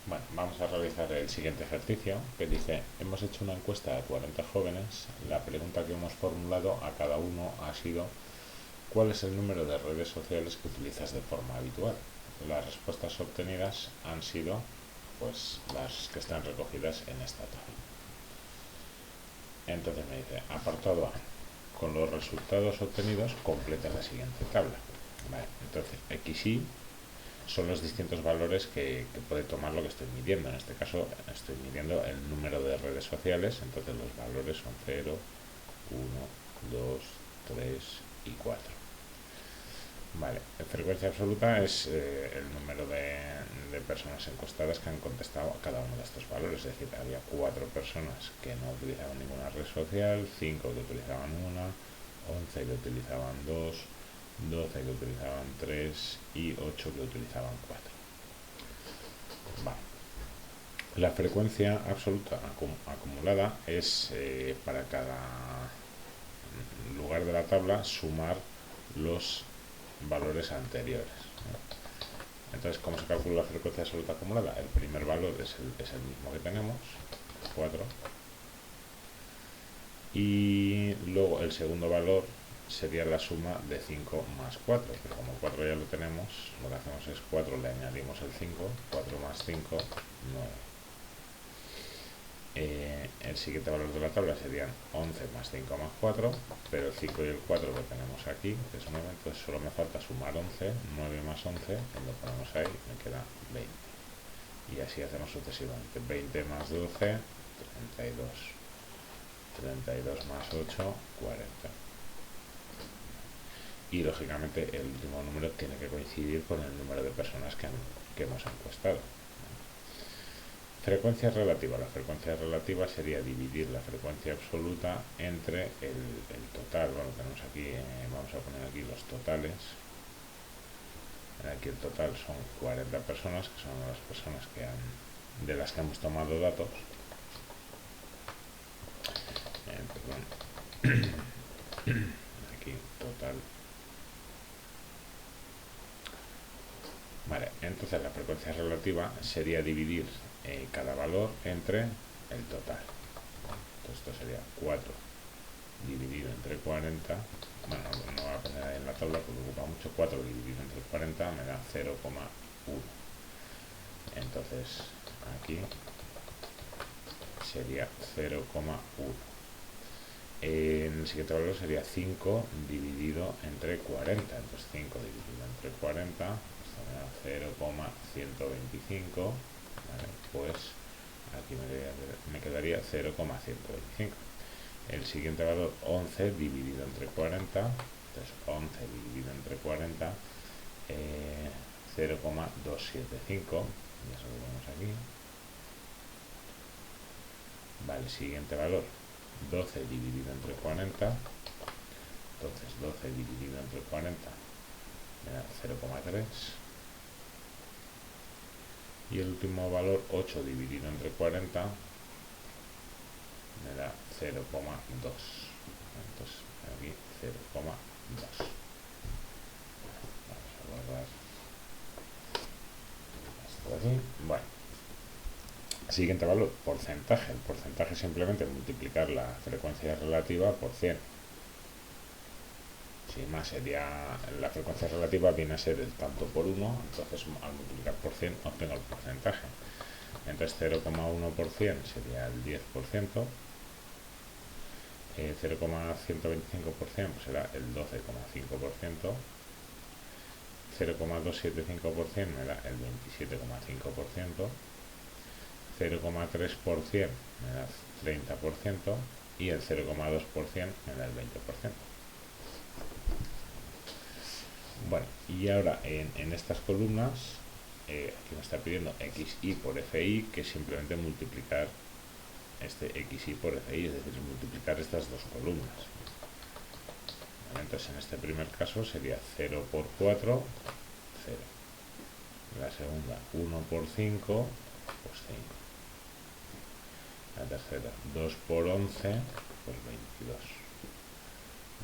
Bueno, vamos a realizar el siguiente ejercicio que dice, hemos hecho una encuesta a 40 jóvenes, la pregunta que hemos formulado a cada uno ha sido, ¿cuál es el número de redes sociales que utilizas de forma habitual? Las respuestas obtenidas han sido pues las que están recogidas en esta tabla. Entonces me dice, apartado A, con los resultados obtenidos completa la siguiente tabla. Vale, entonces XY son los distintos valores que puede tomar lo que estoy midiendo. En este caso estoy midiendo el número de redes sociales, entonces los valores son 0, 1, 2, 3 y 4. Vale, frecuencia absoluta es el número de personas encuestadas que han contestado a cada uno de estos valores. Es decir, había 4 personas que no utilizaban ninguna red social, 5 que utilizaban una, 11 que utilizaban 2, 12 que utilizaban 3 y 8 que utilizaban 4. Vale. La frecuencia absoluta acumulada es para cada lugar de la tabla sumar los valores anteriores. Entonces, ¿cómo se calcula la frecuencia absoluta acumulada? El primer valor es el mismo que tenemos, 4, y luego el segundo valor sería la suma de 5 más 4, pero como 4 ya lo tenemos, lo que hacemos es 4, le añadimos el 5, 4 más 5, 9. El siguiente valor de la tabla serían 11 más 5 más 4, pero el 5 y el 4 que tenemos aquí, que es 9, entonces solo me falta sumar 11, 9 más 11, lo ponemos ahí, me queda 20. Y así hacemos sucesivamente, 20 más 12, 32, 32 más 8, 40. Y lógicamente el último número tiene que coincidir con el número de personas que hemos encuestado. Frecuencia relativa. La frecuencia relativa sería dividir la frecuencia absoluta entre el total. Bueno, tenemos aquí, vamos a poner aquí los totales. Aquí el total son 40 personas, que son las personas de las que hemos tomado datos. Aquí total. Vale, entonces la frecuencia relativa sería dividir cada valor entre el total. Entonces esto sería 4 dividido entre 40. Bueno, no va a poner ahí en la tabla porque ocupa mucho. 4 dividido entre 40 me da 0,1. Entonces aquí sería 0,1. El siguiente valor sería 5 dividido entre 40. Entonces 5 dividido entre 40, esto me da 0,125. Vale, pues aquí me quedaría 0,125. El siguiente valor, 11 dividido entre 40. Entonces 11 dividido entre 40, 0,275. Ya se lo ponemos aquí. Vale, siguiente valor, 12 dividido entre 40. Entonces 12 dividido entre 40 me da 0,3. Y el último valor, 8 dividido entre 40, me da 0,2. Entonces aquí 0,2. Vamos a guardar esto así. Bueno, siguiente valor, porcentaje. El porcentaje es simplemente multiplicar la frecuencia relativa por 100. Sin más, sería la frecuencia relativa viene a ser el tanto por 1, entonces al multiplicar por 100 obtengo el porcentaje. Entonces 0,1% sería el 10%, 0,125% será el 12,5%, 0,275% me da el 27,5%, 0,3% me da 30% y el 0,2% me da el 20%. Bueno, y ahora en estas columnas, aquí me está pidiendo XY por FI, que es simplemente multiplicar este XY por FI, es decir, multiplicar estas dos columnas. Vale, entonces en este primer caso sería 0 por 4, 0. La segunda, 1 por 5, pues 5. La tercera, 2 por 11, pues 22.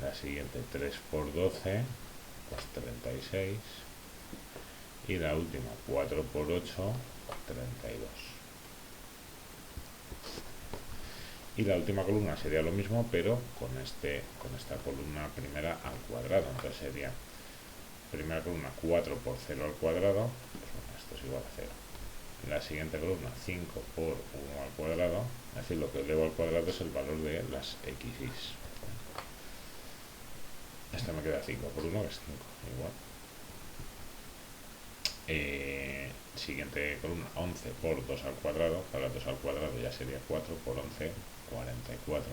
La siguiente, 3 por 12, pues 36. Y la última, 4 por 8, 32. Y la última columna sería lo mismo, pero con esta columna primera al cuadrado. Entonces sería primera columna 4 por 0 al cuadrado, pues bueno, esto es igual a 0. La siguiente columna 5 por 1 al cuadrado, es decir, lo que elevo al cuadrado es el valor de las x's. Esto me queda 5 por 1, que es 5, igual. Siguiente columna 11 por 2 al cuadrado, para 2 al cuadrado ya sería 4 por 11, 44.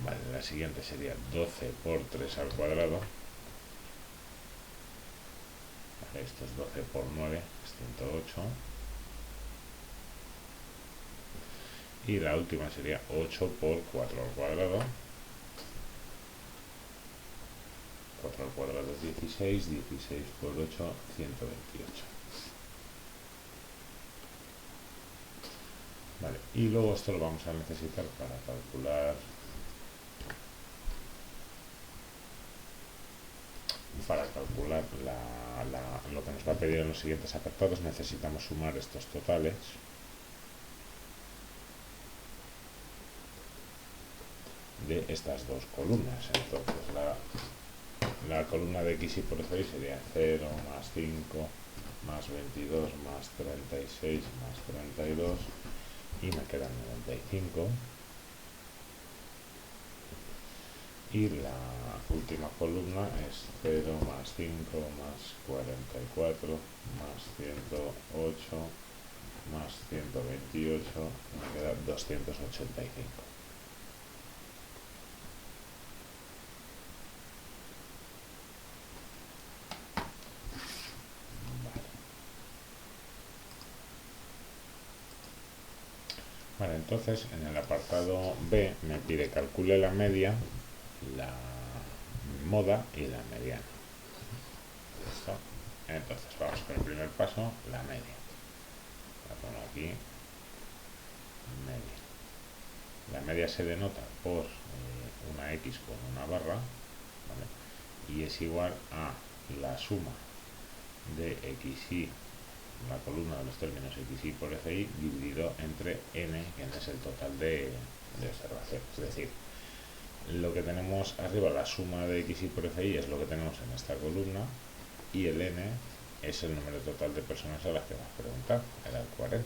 Vale, la siguiente sería 12 por 3 al cuadrado. Vale, esto es 12 por 9, es 108. Y la última sería 8 por 4 al cuadrado. 4 al cuadrado es 16, 16 por 8, 128. Vale, y luego esto lo vamos a necesitar para calcular lo que nos va a pedir en los siguientes apartados. Necesitamos sumar estos totales de estas dos columnas. Entonces la columna de x y por f sería 0 más 5 más 22 más 36 más 32 y me quedan 95. Y la última columna es 0 más 5 más 44 más 108 más 128 y me queda 285. Vale, entonces en el apartado B me pide calcule la media, la moda y la mediana. ¿Listo? Entonces vamos con el primer paso, la media. La pongo aquí, media. La media se denota por una X con una barra, ¿vale? Y es igual a la suma de XY, la columna de los términos XY por FI, dividido entre N, que es el total de observaciones. Es decir, lo que tenemos arriba, la suma de XY por FI, es lo que tenemos en esta columna, y el N es el número total de personas a las que hemos preguntado, era el 40.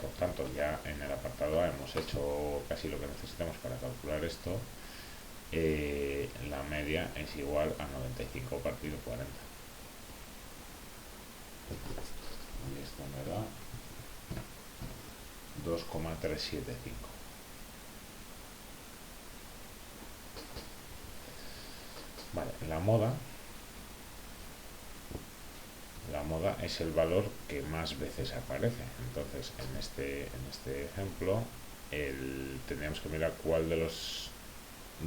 Por tanto, ya en el apartado A hemos hecho casi lo que necesitamos para calcular esto. La media es igual a 95 partido 40. Y esto me da 2,375. Vale, la moda es el valor que más veces aparece. Entonces, en este ejemplo, tendríamos que mirar cuál de los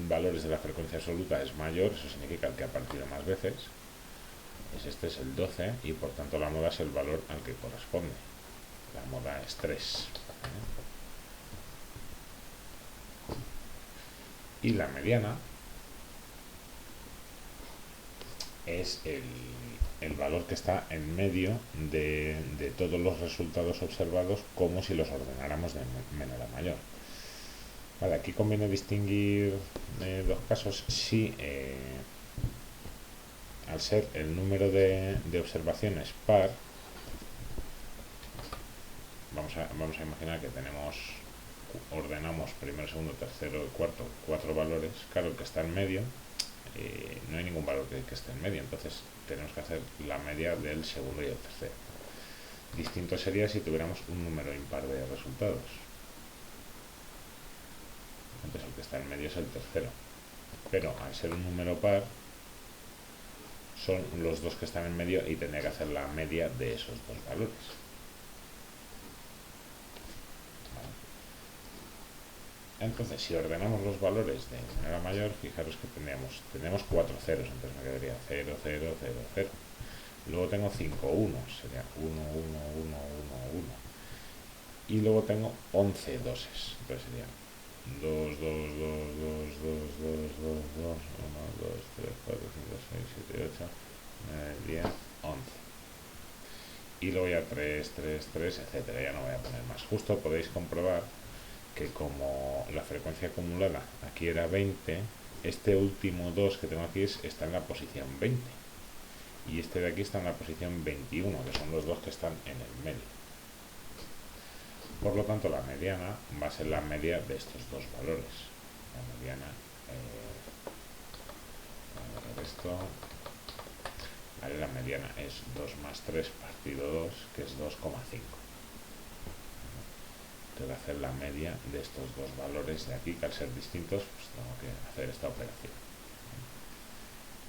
valores de la frecuencia absoluta es mayor. Eso significa el que ha aparecido más veces. Este es el 12 y por tanto la moda es el valor al que corresponde. La moda es 3. Y la mediana es el valor que está en medio de todos los resultados observados, como si los ordenáramos de menor a mayor. Vale, aquí conviene distinguir dos casos. Si al ser el número de observaciones par, vamos a imaginar que ordenamos primero, segundo, tercero y cuarto, 4 valores. Claro, el que está en medio, no hay ningún valor que esté en medio, entonces tenemos que hacer la media del segundo y el tercero. Distinto sería si tuviéramos un número impar de resultados. Entonces el que está en medio es el tercero. Pero al ser un número par, son los dos que están en medio y tendría que hacer la media de esos dos valores. Entonces, si ordenamos los valores de menor a mayor, fijaros que tendríamos 4 ceros, entonces me quedaría 0, 0, 0, 0. Luego tengo 5 unos, sería 1, 1, 1, 1, 1. Y luego tengo 11 doses, entonces sería 2, 2, 2, 2, 2, 2, 2, 2, 1, 2, 3, 4, 5, 6, 7, 8, 9, 10, 11. Y luego ya 3, 3, 3, etcétera. Ya no voy a poner más. Justo podéis comprobar que como la frecuencia acumulada aquí era 20, este último 2 que tengo aquí está en la posición 20. Y este de aquí está en la posición 21, que son los dos que están en el medio. Por lo tanto, la mediana va a ser la media de estos dos valores. La mediana, esto, ¿vale? La mediana es 2 más 3 partido 2, que es 2,5. Tengo que hacer la media de estos dos valores de aquí, que al ser distintos, pues tengo que hacer esta operación.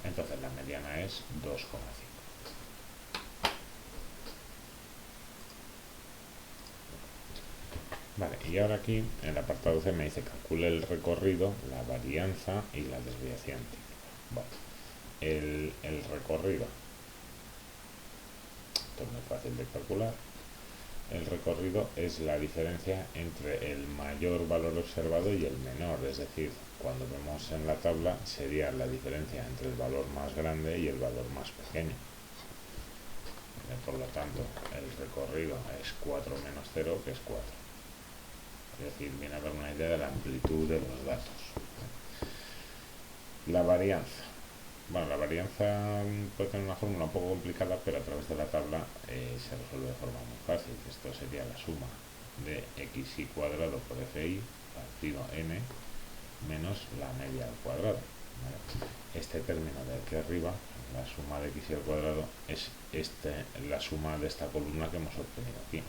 Entonces la mediana es 2,5. Vale, y ahora aquí en el apartado C me dice calcule el recorrido, la varianza y la desviación típica. Vale, el recorrido, esto es muy fácil de calcular. El recorrido es la diferencia entre el mayor valor observado y el menor, es decir, cuando vemos en la tabla sería la diferencia entre el valor más grande y el valor más pequeño. Por lo tanto, el recorrido es 4 menos 0, que es 4. Es decir, viene a dar una idea de la amplitud de los datos. La varianza. Bueno, la varianza puede tener una fórmula un poco complicada, pero a través de la tabla se resuelve de forma muy fácil. Esto sería la suma de xy cuadrado por fi partido n menos la media al cuadrado. ¿Vale? Este término de aquí arriba, la suma de xy al cuadrado, es la suma de esta columna que hemos obtenido aquí.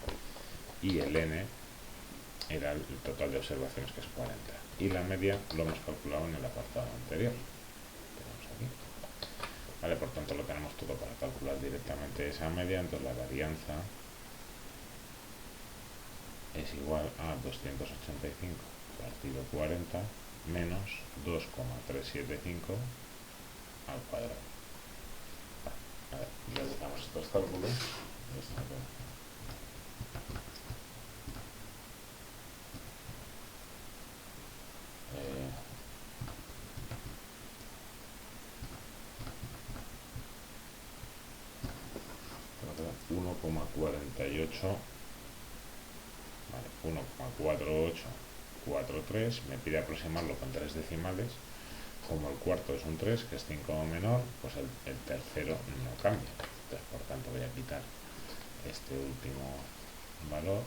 Y el n era el total de observaciones, que es 40. Y la media lo hemos calculado en el apartado anterior. Tenemos aquí. Vale, por tanto lo tenemos todo para calcular directamente esa media. Entonces la varianza es igual a 285 partido 40 menos 2,375 al cuadrado. Vale, a ver, realizamos estos cálculos. 1,48, vale, 1,4843, me pide aproximarlo con 3 decimales. Como el cuarto es un 3, que es 5 menor, pues el tercero no cambia. Entonces, por tanto, voy a quitar este último valor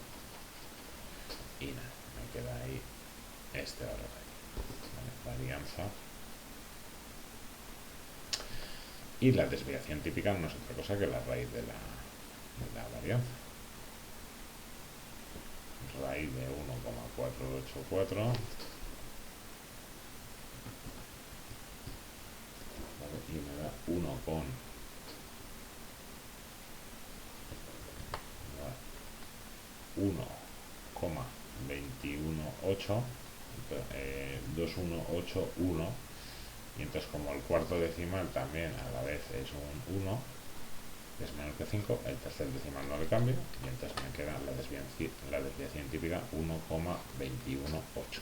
y nada, me queda ahí este valor ahí. Vale, varianza. Y la desviación típica no es otra cosa que la raíz de la varianza. Raíz de 1,484, ¿vale? Y me da 1,218, 2181, y entonces como el cuarto decimal también a la vez es un 1, es menor que 5, el tercer decimal no le cambio, y entonces me queda la desviación típica 1,218.